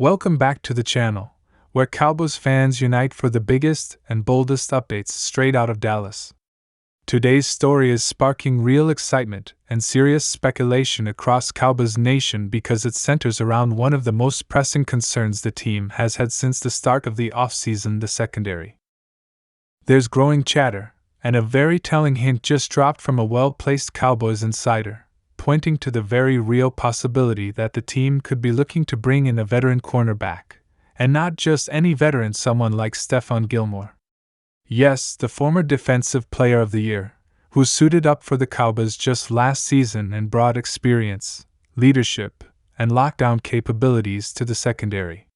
Welcome back to the channel, where Cowboys fans unite for the biggest and boldest updates straight out of Dallas. Today's story is sparking real excitement and serious speculation across Cowboys Nation because it centers around one of the most pressing concerns the team has had since the start of the offseason: the secondary. There's growing chatter, and a very telling hint just dropped from a well-placed Cowboys insider, pointing to the very real possibility that the team could be looking to bring in a veteran cornerback, and not just any veteran, someone like Stephon Gilmore. Yes, the former Defensive Player of the Year, who suited up for the Cowboys just last season and brought experience, leadership, and lockdown capabilities to the secondary.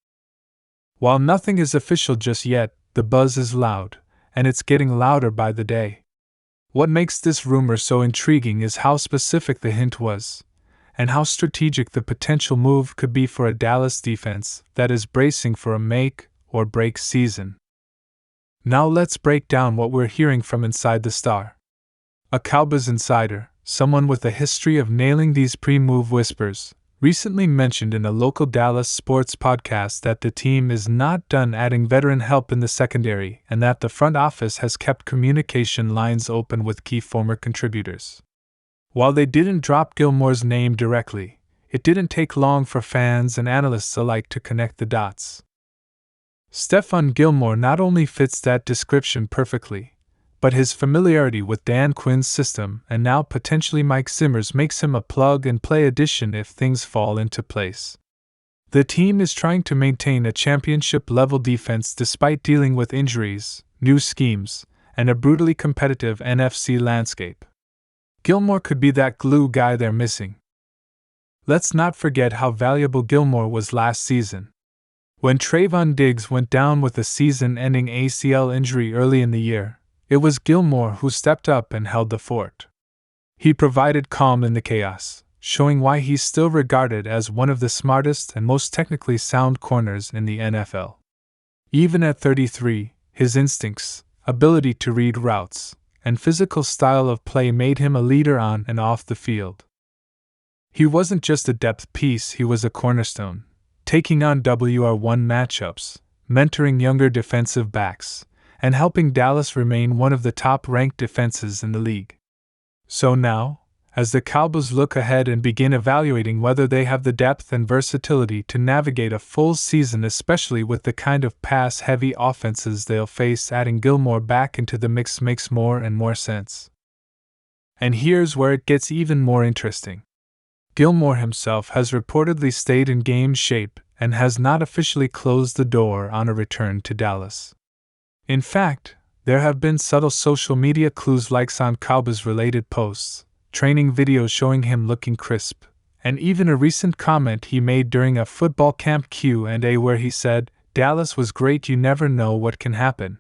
While nothing is official just yet, the buzz is loud, and it's getting louder by the day. What makes this rumor so intriguing is how specific the hint was, and how strategic the potential move could be for a Dallas defense that is bracing for a make-or-break season. Now let's break down what we're hearing from inside the Star. A Cowboys insider, someone with a history of nailing these pre-move whispers, recently mentioned in a local Dallas sports podcast that the team is not done adding veteran help in the secondary and that the front office has kept communication lines open with key former contributors. While they didn't drop Gilmore's name directly, it didn't take long for fans and analysts alike to connect the dots. Stephon Gilmore not only fits that description perfectly, but his familiarity with Dan Quinn's system and now potentially Mike Zimmer's makes him a plug-and-play addition if things fall into place. The team is trying to maintain a championship-level defense despite dealing with injuries, new schemes, and a brutally competitive NFC landscape. Gilmore could be that glue guy they're missing. Let's not forget how valuable Gilmore was last season. When Trevon Diggs went down with a season-ending ACL injury early in the year, it was Gilmore who stepped up and held the fort. He provided calm in the chaos, showing why he's still regarded as one of the smartest and most technically sound corners in the NFL. Even at 33, his instincts, ability to read routes, and physical style of play made him a leader on and off the field. He wasn't just a depth piece, he was a cornerstone, taking on WR1 matchups, mentoring younger defensive backs, and helping Dallas remain one of the top-ranked defenses in the league. So now, as the Cowboys look ahead and begin evaluating whether they have the depth and versatility to navigate a full season, especially with the kind of pass-heavy offenses they'll face, adding Gilmore back into the mix makes more and more sense. And here's where it gets even more interesting. Gilmore himself has reportedly stayed in game shape and has not officially closed the door on a return to Dallas. In fact, there have been subtle social media clues, likes on Cowboys-related posts, training videos showing him looking crisp, and even a recent comment he made during a football camp Q&A where he said, "Dallas was great, you never know what can happen."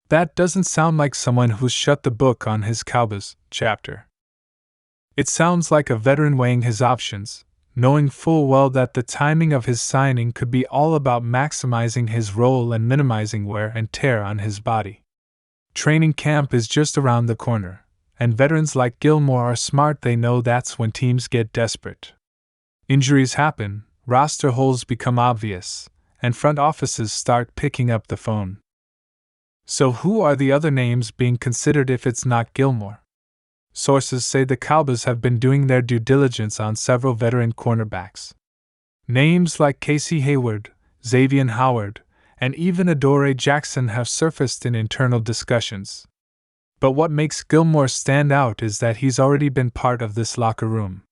That doesn't sound like someone who's shut the book on his Cowboys chapter. It sounds like a veteran weighing his options, knowing full well that the timing of his signing could be all about maximizing his role and minimizing wear and tear on his body. Training camp is just around the corner, and veterans like Gilmore are smart. They know that's when teams get desperate. Injuries happen, roster holes become obvious, and front offices start picking up the phone. So who are the other names being considered if it's not Gilmore? Sources say the Cowboys have been doing their due diligence on several veteran cornerbacks. Names like Casey Hayward, Xavier Howard, and even Adoree Jackson have surfaced in internal discussions. But what makes Gilmore stand out is that he's already been part of this locker room.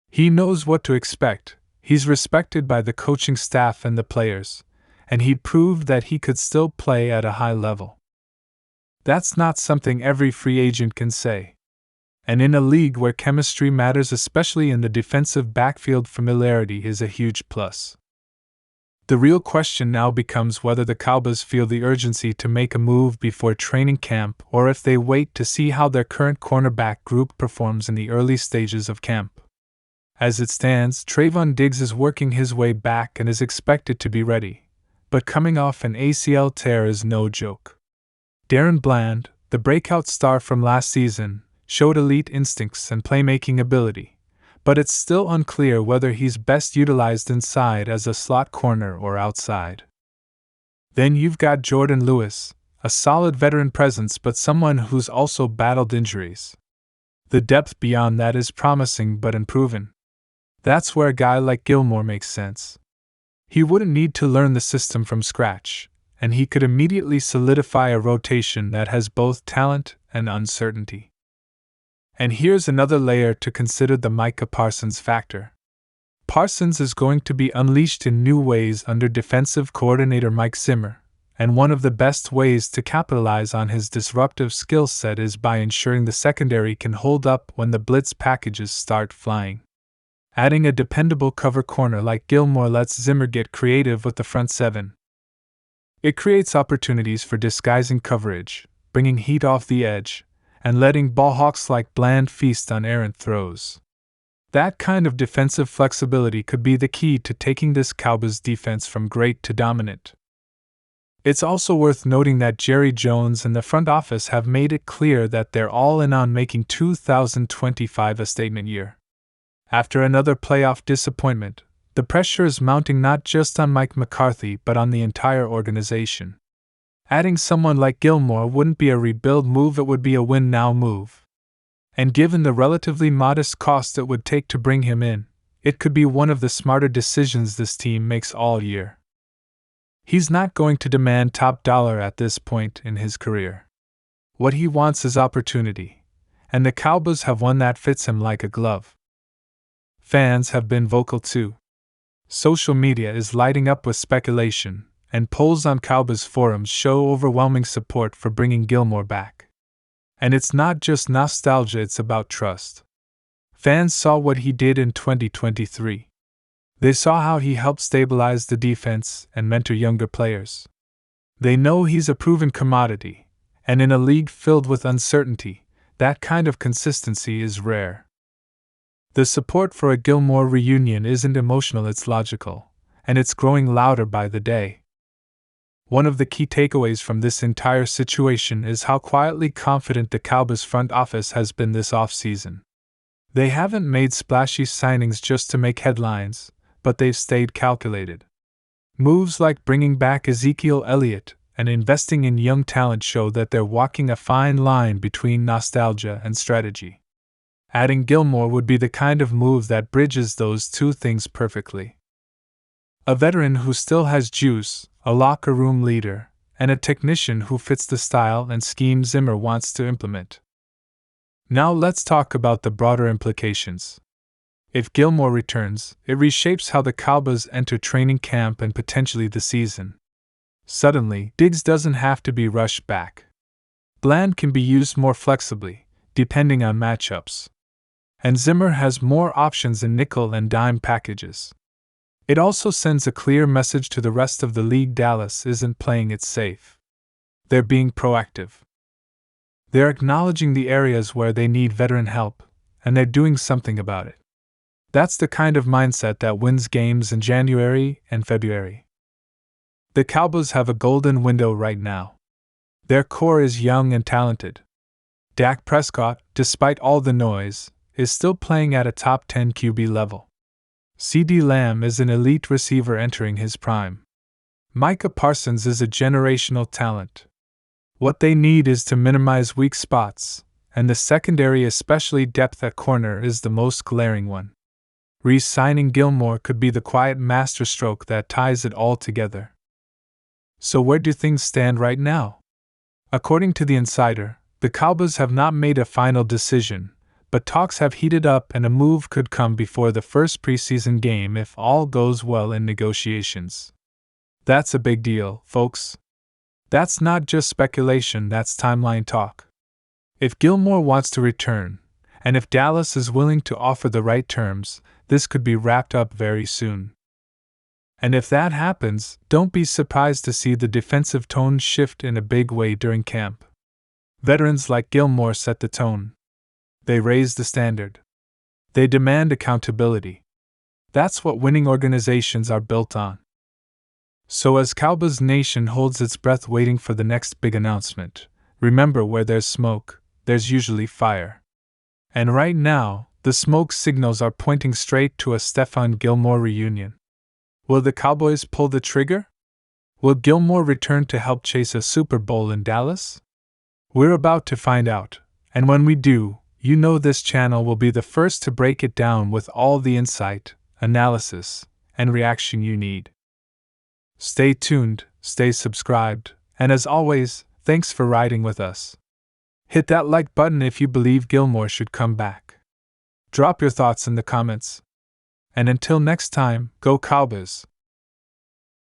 He knows what to expect, he's respected by the coaching staff and the players, and he'd proved that he could still play at a high level. That's not something every free agent can say. And in a league where chemistry matters, especially in the defensive backfield, familiarity is a huge plus. The real question now becomes whether the Cowboys feel the urgency to make a move before training camp or if they wait to see how their current cornerback group performs in the early stages of camp. As it stands, Trevon Diggs is working his way back and is expected to be ready, but coming off an ACL tear is no joke. DaRon Bland, the breakout star from last season, showed elite instincts and playmaking ability, but it's still unclear whether he's best utilized inside as a slot corner or outside. Then you've got Jordan Lewis, a solid veteran presence but someone who's also battled injuries. The depth beyond that is promising but unproven. That's where a guy like Gilmore makes sense. He wouldn't need to learn the system from scratch, and he could immediately solidify a rotation that has both talent and uncertainty. And here's another layer to consider: the Micah Parsons factor. Parsons is going to be unleashed in new ways under defensive coordinator Mike Zimmer, and one of the best ways to capitalize on his disruptive skill set is by ensuring the secondary can hold up when the blitz packages start flying. Adding a dependable cover corner like Gilmore lets Zimmer get creative with the front seven. It creates opportunities for disguising coverage, bringing heat off the edge, and letting ballhawks like Bland feast on errant throws. That kind of defensive flexibility could be the key to taking this Cowboys defense from great to dominant. It's also worth noting that Jerry Jones and the front office have made it clear that they're all in on making 2025 a statement year. After another playoff disappointment, the pressure is mounting not just on Mike McCarthy but on the entire organization. Adding someone like Gilmore wouldn't be a rebuild move, it would be a win-now move. And given the relatively modest cost it would take to bring him in, it could be one of the smarter decisions this team makes all year. He's not going to demand top dollar at this point in his career. What he wants is opportunity, and the Cowboys have one that fits him like a glove. Fans have been vocal too. Social media is lighting up with speculation, and polls on Cowboys forums show overwhelming support for bringing Gilmore back. And it's not just nostalgia, it's about trust. Fans saw what he did in 2023. They saw how he helped stabilize the defense and mentor younger players. They know he's a proven commodity, and in a league filled with uncertainty, that kind of consistency is rare. The support for a Gilmore reunion isn't emotional, it's logical, and it's growing louder by the day. One of the key takeaways from this entire situation is how quietly confident the Cowboys front office has been this offseason. They haven't made splashy signings just to make headlines, but they've stayed calculated. Moves like bringing back Ezekiel Elliott and investing in young talent show that they're walking a fine line between nostalgia and strategy. Adding Gilmore would be the kind of move that bridges those two things perfectly. A veteran who still has juice, a locker room leader, and a technician who fits the style and scheme Zimmer wants to implement. Now let's talk about the broader implications. If Gilmore returns, it reshapes how the Cowboys enter training camp and potentially the season. Suddenly, Diggs doesn't have to be rushed back. Bland can be used more flexibly, depending on matchups. And Zimmer has more options in nickel and dime packages. It also sends a clear message to the rest of the league: Dallas isn't playing it safe. They're being proactive. They're acknowledging the areas where they need veteran help, and they're doing something about it. That's the kind of mindset that wins games in January and February. The Cowboys have a golden window right now. Their core is young and talented. Dak Prescott, despite all the noise, is still playing at a top 10 QB level. CeeDee Lamb is an elite receiver entering his prime. Micah Parsons is a generational talent. What they need is to minimize weak spots, and the secondary, especially depth at corner, is the most glaring one. Re-signing Gilmore could be the quiet masterstroke that ties it all together. So where do things stand right now? According to the Insider, the Cowboys have not made a final decision, but talks have heated up and a move could come before the first preseason game if all goes well in negotiations. That's a big deal, folks. That's not just speculation, that's timeline talk. If Gilmore wants to return, and if Dallas is willing to offer the right terms, this could be wrapped up very soon. And if that happens, don't be surprised to see the defensive tone shift in a big way during camp. Veterans like Gilmore set the tone. They raise the standard. They demand accountability. That's what winning organizations are built on. So as Cowboys Nation holds its breath waiting for the next big announcement, remember, where there's smoke, there's usually fire. And right now, The smoke signals are pointing straight to a Stephon Gilmore reunion. Will the Cowboys pull the trigger? Will Gilmore return to help chase a Super Bowl in Dallas? We're about to find out, and when we do, you know this channel will be the first to break it down with all the insight, analysis, and reaction you need. Stay tuned, stay subscribed, and as always, thanks for riding with us. Hit that like button if you believe Gilmore should come back. Drop your thoughts in the comments. And until next time, go Cowboys!